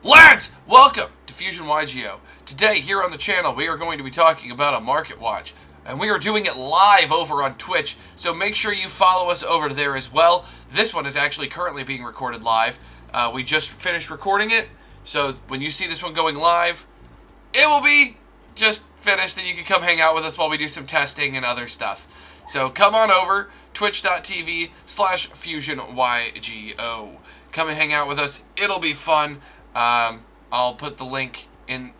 Lads, welcome to Fusion YGO. Today, here on the channel, we are going to be talking about a market watch. And we are doing it live over on Twitch, so make sure you follow us over there as well. This one is actually currently being recorded live. We just finished recording it, so when you see this one going live, it will be just finished, and you can come hang out with us while we do some testing and other stuff. So come on over, twitch.tv/FusionYGO. Come and hang out with us. It'll be fun. I'll put the link in.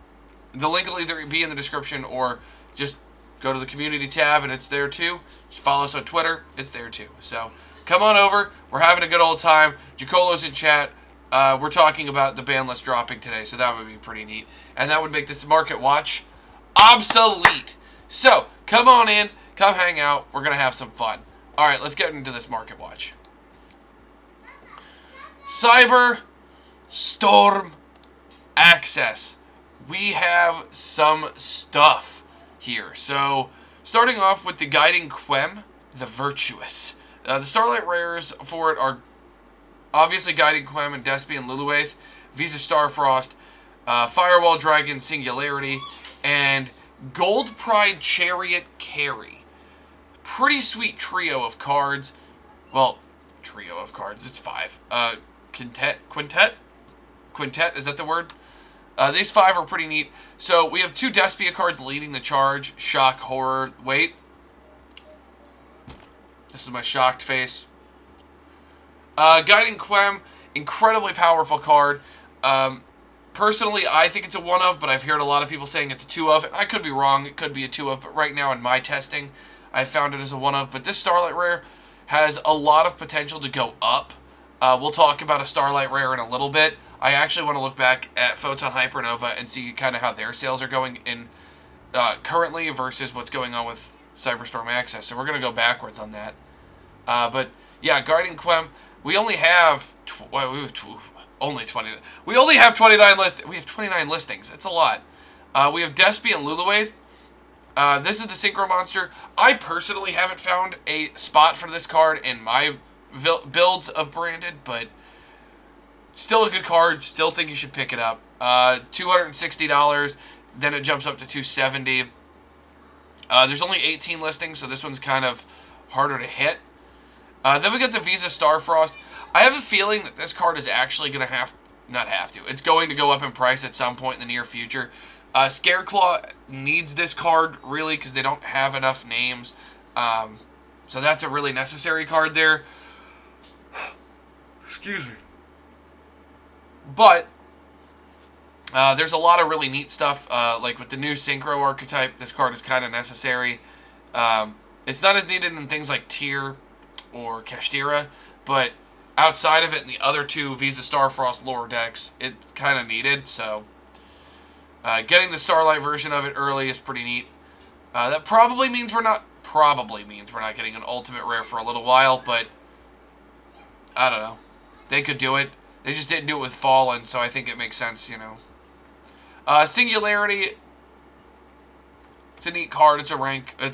The link will either be in the description or just go to the community tab and it's there too. Just follow us on Twitter. It's there too. So come on over. We're having a good old time. Jacolo's in chat. We're talking about the ban list dropping today, so that would be pretty neat. And that would make this market watch obsolete. So come on in. Come hang out. We're going to have some fun. All right, let's get into this market watch. Cyber Storm Access. We have some stuff here. So, starting off with the Guiding Quem, the Virtuous. The Starlight rares for it are obviously Guiding Quem and Despian Luluaith, Visa Starfrost, Firewall Dragon Singularity, and Gold Pride Chariot Carry. Pretty sweet trio of cards. Well, trio of cards. It's 5. Quintet, is that the word? These 5 are pretty neat. So we have 2 Despia cards leading the charge. Shock, Horror. Wait. This is my shocked face. Guiding Quem, incredibly powerful card. Personally, I think it's a 1 of, but I've heard a lot of people saying it's a 2 of. I could be wrong. It could be a 2 of, but right now in my testing, I found it as a 1 of. But this Starlight rare has a lot of potential to go up. We'll talk about a Starlight rare in a little bit. I actually want to look back at Photon Hypernova and see kind of how their sales are going in currently versus what's going on with Cyberstorm Access. So we're going to go backwards on that. But yeah, Guardian Quem, we only have only 20. We only have 29 listings. We have 29 listings. It's a lot. We have Despia and Luluaith. This is the Synchro Monster. I personally haven't found a spot for this card in my builds of Branded, but still a good card. Still think you should pick it up. $260. Then it jumps up to $270. There's only 18 listings, so this one's kind of harder to hit. Then we got the Visa Starfrost. I have a feeling that this card is actually going to it's going to go up in price at some point in the near future. Scareclaw needs this card, really, because they don't have enough names. So that's a really necessary card there. Excuse me. But there's a lot of really neat stuff, like with the new Synchro archetype. This card is kind of necessary. It's not as needed in things like Tyr or Kashtira, but outside of it in the other 2 Visa Starfrost lore decks, it's kind of needed. So getting the Starlight version of it early is pretty neat. That probably means we're not getting an ultimate rare for a little while, but I don't know. They could do it. They just didn't do it with Fallen, so I think it makes sense, you know. Singularity, it's a neat card. It's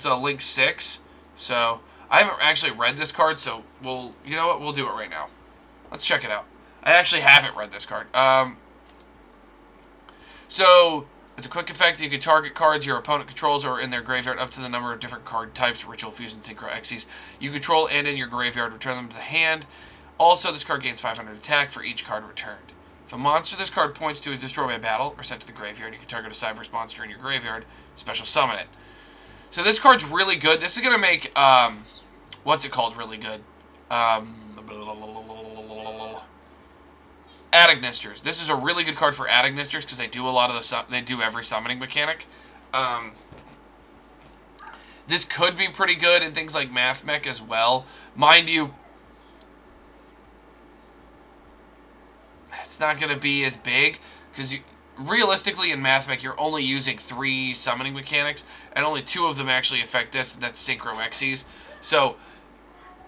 a Link 6. So, I haven't actually read this card, so you know what? We'll do it right now. Let's check it out. I actually haven't read this card. So, it's a quick effect. You can target cards your opponent controls or in their graveyard up to the number of different card types, Ritual Fusion, Synchro, Xyz you control, and in your graveyard, return them to the hand. Also, this card gains 500 attack for each card returned. If a monster this card points to is destroyed by battle or sent to the graveyard, you can target a Cyberse monster in your graveyard, special summon it. So this card's really good. This is going to make, what's it called really good? Adagnisters. This is a really good card for Adagnisters because they do a lot of they do every summoning mechanic. This could be pretty good in things like Math Mech as well. Mind you, it's not going to be as big because realistically in Math Mech you're only using 3 summoning mechanics and only 2 of them actually affect this, and that's Synchro Xyz. So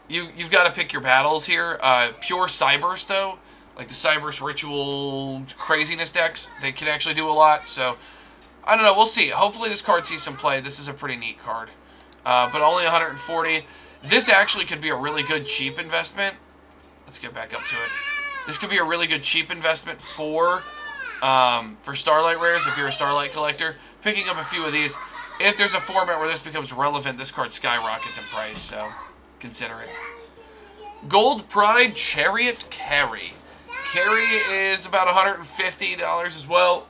you've got to pick your battles here. Pure Cyberse though, like the Cyberse Ritual Craziness decks, they can actually do a lot. So I don't know, we'll see. Hopefully this card sees some play. This is a pretty neat card. But only 140. This actually could be a really good cheap investment. Let's get back up to it. This could be a really good cheap investment for for Starlight Rares, if you're a Starlight collector, picking up a few of these. If there's a format where this becomes relevant, this card skyrockets in price, so consider it. Gold Pride Chariot Carry. Carry is about $150 as well.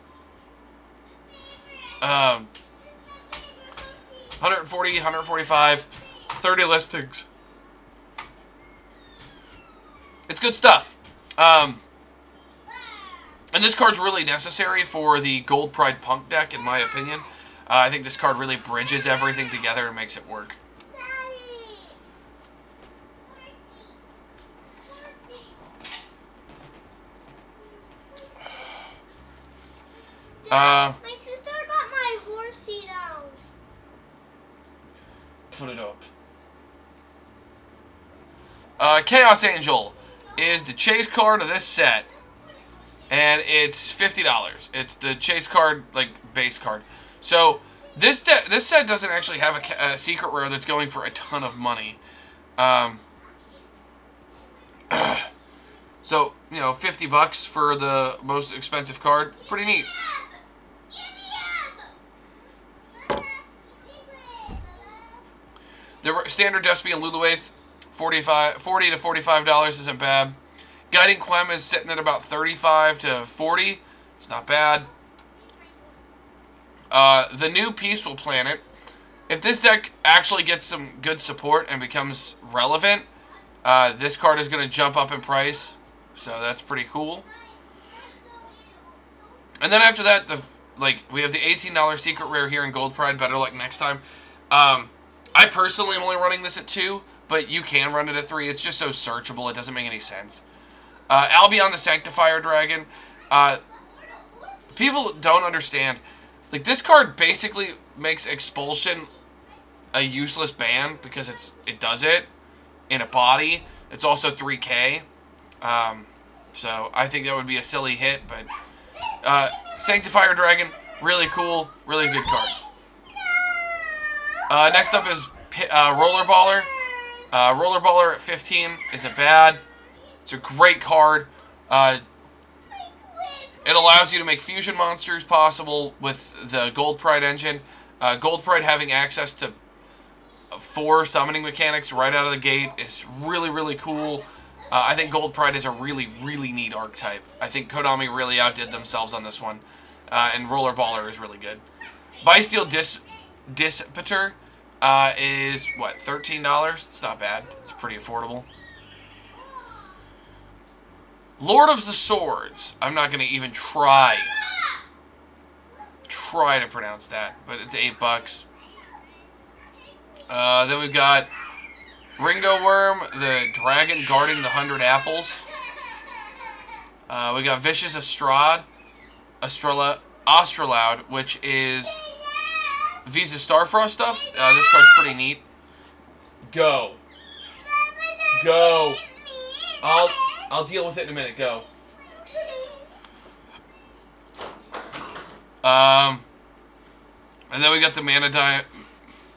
140, 145, 30 listings. It's good stuff. And this card's really necessary for the Gold Pride Punk deck, in my opinion. I think this card really bridges everything together and makes it work. My sister got my horsey down. Put it up. Chaos Angel is the chase card of this set. And it's $50. It's the chase card, like, base card. So, this set doesn't actually have a secret rare that's going for a ton of money. So, you know, $50 for the most expensive card. Pretty neat. The standard Despia and Luluaith, $40 to $45 isn't bad. Guiding Quem is sitting at about $35 to $40. It's not bad. The new Peaceful Planet. If this deck actually gets some good support and becomes relevant, this card is going to jump up in price. So that's pretty cool. And then after that, we have the $18 secret rare here in Gold Pride. Better luck next time. I personally am only running this at 2, but you can run it at 3. It's just so searchable, it doesn't make any sense. Albion the Sanctifier Dragon. People don't understand. Like, this card basically makes Expulsion a useless ban because it does it in a body. It's also 3K. So I think that would be a silly hit, but Sanctifier Dragon, really cool, really good card. Next up is Roller Baller. Roller Baller at 15 isn't bad. It's a great card. It allows you to make fusion monsters possible with the Gold Pride engine. Gold Pride having access to 4 summoning mechanics right out of the gate is really, really cool. I think Gold Pride is a really, really neat archetype. I think Konami really outdid themselves on this one. And Roller Baller is really good. Bysteel Dissipator is, what, $13? It's not bad. It's pretty affordable. Lord of the Swords. I'm not going to even try to pronounce that, but it's $8. Then we've got Ringo Worm, the dragon guarding the 100 apples. We got Vicious Astralaud, which is Visa Starfrost stuff. This card's pretty neat. Go. I'll deal with it in a minute. Go. And then we got the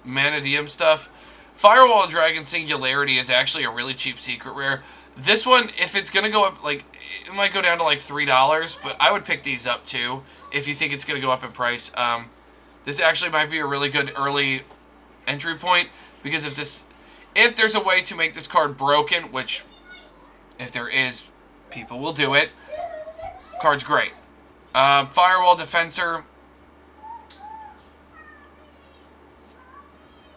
Manadium stuff. Firewall Dragon Singularity is actually a really cheap secret rare. This one, if it's going to go up, like, it might go down to like $3, but I would pick these up too if you think it's going to go up in price. This actually might be a really good early entry point, because if there's a way to make this card broken, which if there is, people will do it. Card's great. Firewall Defensor.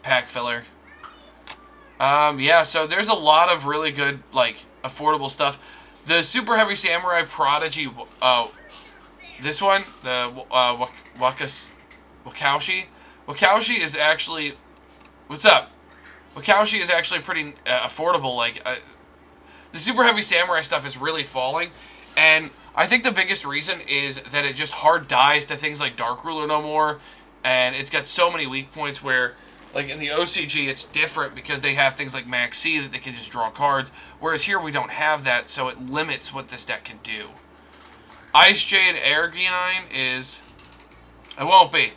Pack filler. Yeah, so there's a lot of really good, like, affordable stuff. The Super Heavy Samurai Prodigy, this one, the Wakaushi. Wakaushi is actually, what's up? Wakaushi is actually pretty affordable. Like, the Super Heavy Samurai stuff is really falling, and I think the biggest reason is that it just hard dies to things like Dark Ruler no more, and it's got so many weak points where, like in the OCG, it's different because they have things like Max C that they can just draw cards, whereas here we don't have that, so it limits what this deck can do. Ice Jade Airgyne is, it won't be.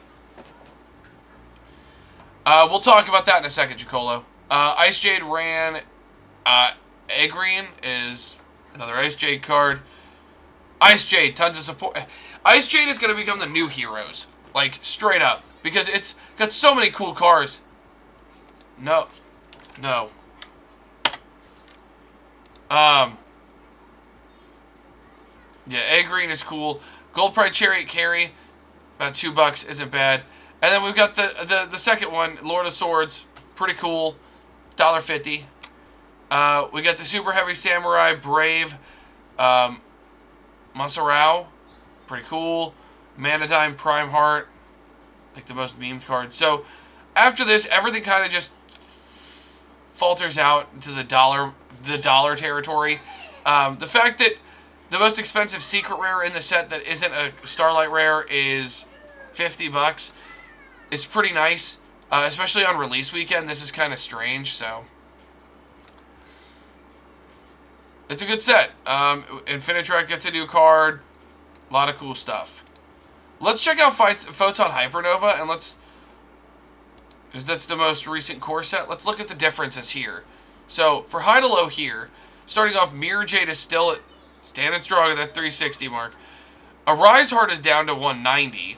We'll talk about that in a second, Jacolo. Ice Jade Ran Agreen is another Ice Jade card. Ice Jade, tons of support. Ice Jade is going to become the new heroes. Like, straight up. Because it's got so many cool cars. No. No. Yeah, egg green is cool. Gold Pride Chariot Carry, about $2, isn't bad. And then we've got the second one, Lord of Swords, pretty cool, $1.50. We got the Super Heavy Samurai Brave, Masarao, pretty cool. Manadime Prime Heart, like the most memed card. So after this, everything kind of just falters out into the dollar territory. The fact that the most expensive secret rare in the set that isn't a Starlight rare is $50 is pretty nice, especially on release weekend. This is kind of strange, so it's a good set. Infinitrek gets a new card, a lot of cool stuff. Let's check out Photon Hypernova, and because that's the most recent core set. Let's look at the differences here. So for high to low here, starting off, Mirror Jade is still at standing strong at that 360 mark. Arise Heart is down to 190.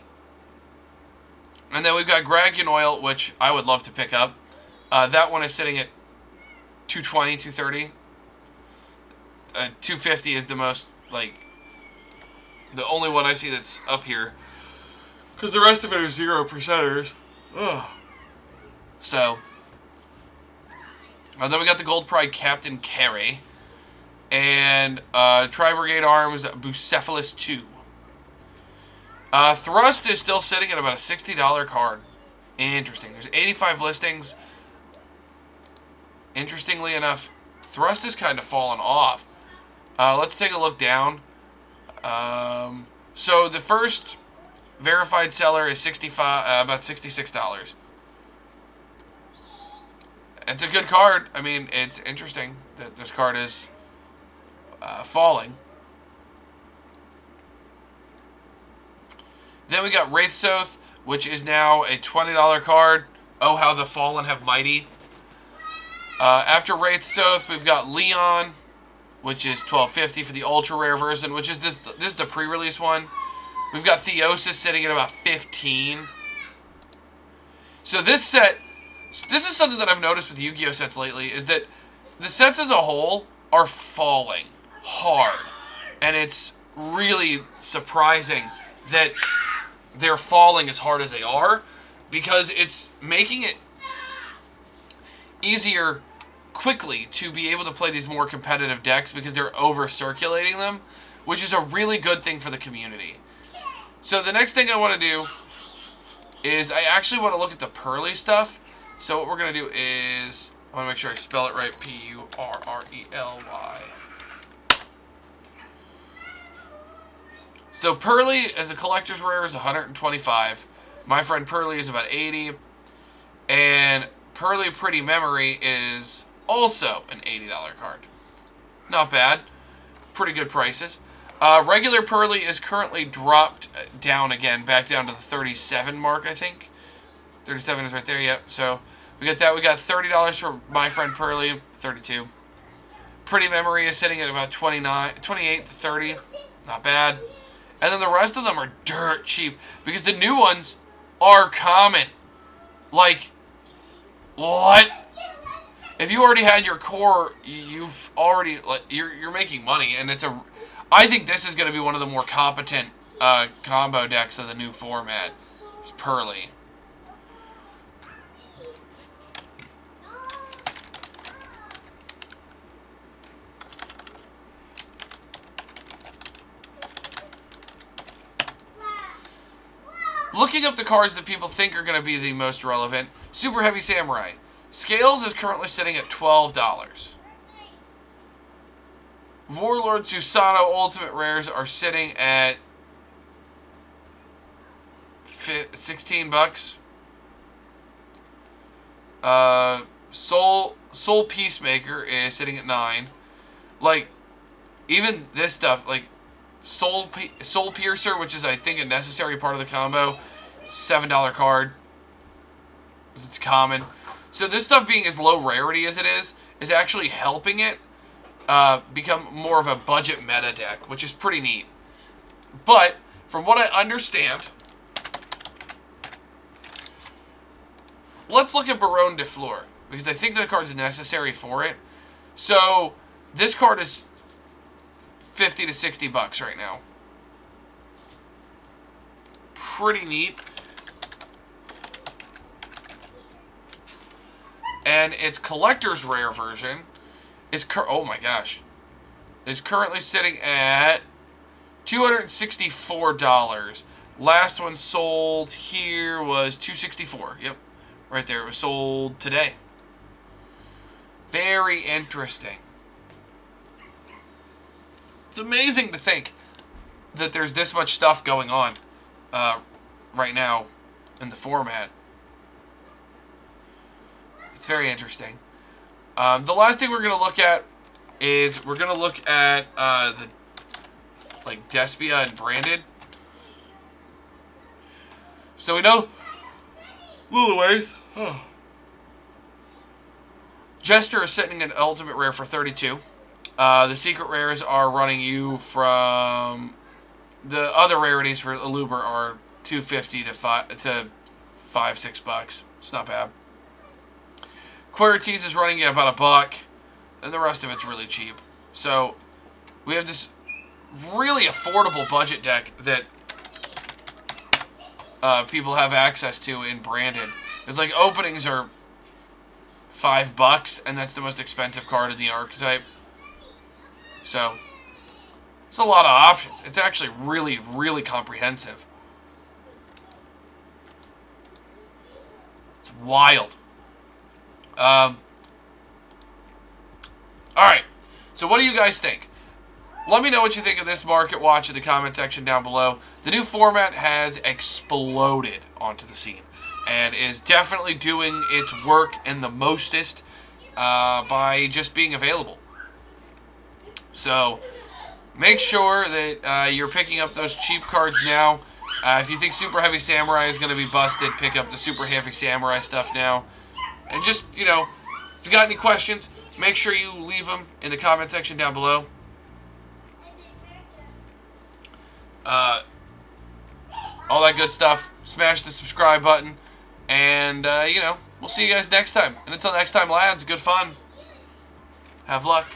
And then we've got Gragian Oil, which I would love to pick up. That one is sitting at 220, 230. 250 is the most, like, the only one I see that's up here. Because the rest of it are 0%ers. Ugh. So, and then we got the Gold Pride Captain Carey. And Tri-Brigade Arms Bucephalus 2. Thrust is still sitting at about a $60 card. Interesting. There's 85 listings. Interestingly enough, Thrust is kind of fallen off. Let's take a look down. So the first verified seller is about $66. It's a good card. I mean, it's interesting that this card is falling. Then we got Wraithsoth, which is now a $20 card. Oh, how the Fallen have mighty. After Wraithsoth, we've got Leon, which is $12.50 for the ultra rare version, which is this is the pre-release one. We've got Theosis sitting at about $15. So this set, this is something that I've noticed with Yu-Gi-Oh sets lately, is that the sets as a whole are falling hard. And it's really surprising that they're falling as hard as they are, because it's making it easier quickly to be able to play these more competitive decks because they're over-circulating them, which is a really good thing for the community. So the next thing I want to do is I actually want to look at the Purrely stuff. So what we're going to do is, I want to make sure I spell it right, P-U-R-R-E-L-Y. So Purrely as a collector's rare is 125. My friend Purrely is about 80. And Purrely Pretty Memory is also an $80 card. Not bad. Pretty good prices. Regular Purrely is currently dropped down again, back down to the 37 mark, I think. 37 is right there, yep. So we got that. We got $30 for my friend Purrely, 32. Pretty Memory is sitting at about 28 to 30. Not bad. And then the rest of them are dirt cheap because the new ones are common. Like, what? If you already had your core, you've already, like, you're making money, and it's a. I think this is going to be one of the more competent combo decks of the new format. It's Purrely. Looking up the cards that people think are going to be the most relevant, Super Heavy Samurai. Scales is currently sitting at $12. Warlord Susano Ultimate Rares are sitting at $16. Soul Peacemaker is sitting at $9. Like, even this stuff, like Soul Piercer, which is I think a necessary part of the combo, $7 card. It's common. So this stuff being as low rarity as it is actually helping it become more of a budget meta deck, which is pretty neat. But from what I understand, let's look at Baronne de Fleur, because I think the card's necessary for it. So this card is $50 to $60 right now. Pretty neat. And its collector's rare version is oh my gosh, is currently sitting at $264. Last one sold here was $264. Yep, right there. It was sold today. Very interesting. It's amazing to think that there's this much stuff going on right now in the format. It's very interesting. The last thing we're going to look at is we're going to look at the Despia and Branded. So we know Lilith. Oh. Jester is sitting in Ultimate Rare for 32. The secret rares are running you from the other rarities for Aluber are $250 to $5-6. It's not bad. Quarites is running you about $1, and the rest of it's really cheap. So we have this really affordable budget deck that people have access to in Branded. It's like openings are $5, and that's the most expensive card in the archetype. So it's a lot of options. It's actually really, really comprehensive. It's wild. Alright, so what do you guys think? Let me know what you think of this market watch in the comment section down below. The new format has exploded onto the scene and is definitely doing its work in the mostest by just being available. So make sure that you're picking up those cheap cards now. If you think Super Heavy Samurai is going to be busted, pick up the Super Heavy Samurai stuff now. And just, if you got any questions, make sure you leave them in the comment section down below. All that good stuff. Smash the subscribe button. And, we'll see you guys next time. And until next time, lads, good fun. Have luck.